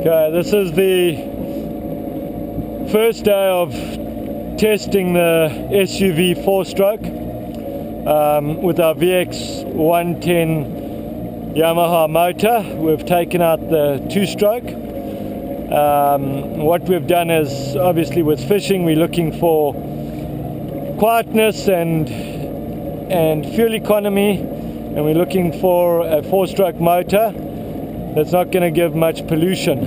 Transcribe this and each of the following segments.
Okay, this is the first day of testing the SUV 4-stroke with our VX 110 Yamaha motor. We've taken out the 2-stroke. What we've done is, obviously with fishing, we're looking for quietness and fuel economy, and we're looking for a 4-stroke motor that's not going to give much pollution.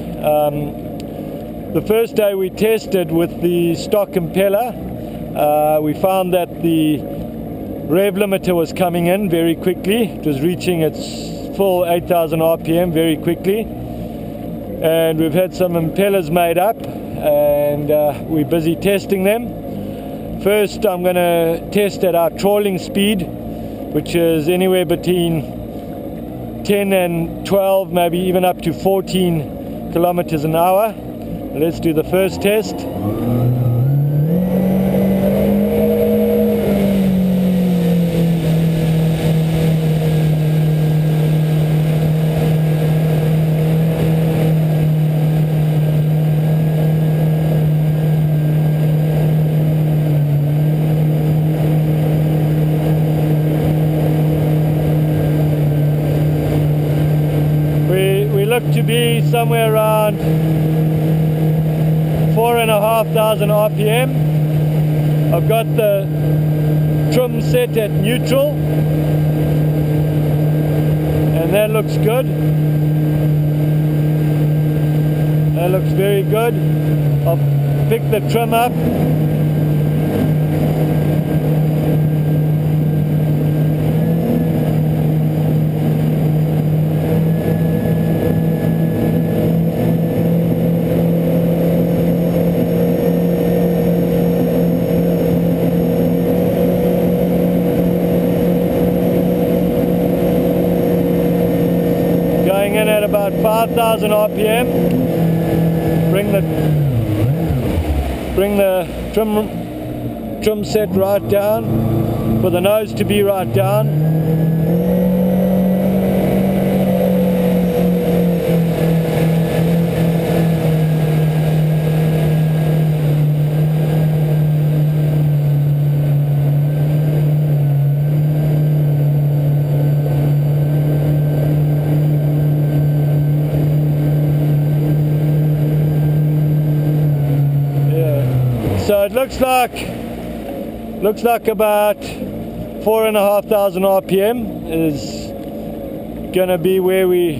The first day we tested with the stock impeller, we found that the rev limiter was coming in very quickly. It was reaching its full 8,000 RPM very quickly, and we've had some impellers made up, and we're busy testing them. First, I'm going to test at our trawling speed, which is anywhere between 10 and 12, maybe even up to 14 kilometers an hour. Let's do the first test. We look to be somewhere around 4,500 RPM. I've got the trim set at neutral, and that looks good. That looks very good. I'll pick the trim up. In at about 5,000 RPM. Bring the trim set right down, for the nose to be right down. So it looks like about 4,500 RPM is going to be where we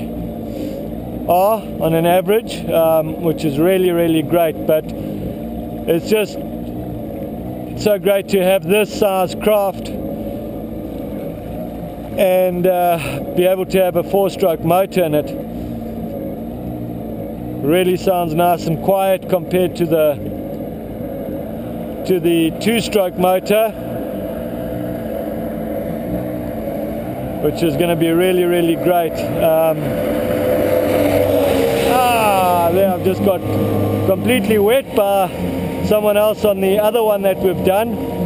are on an average, which is really great. But it's just so great to have this size craft and be able to have a 4-stroke motor in it. Really sounds nice and quiet compared to the 2-stroke motor, which is going to be really great. There I've just got completely wet by someone else on the other one that we've done.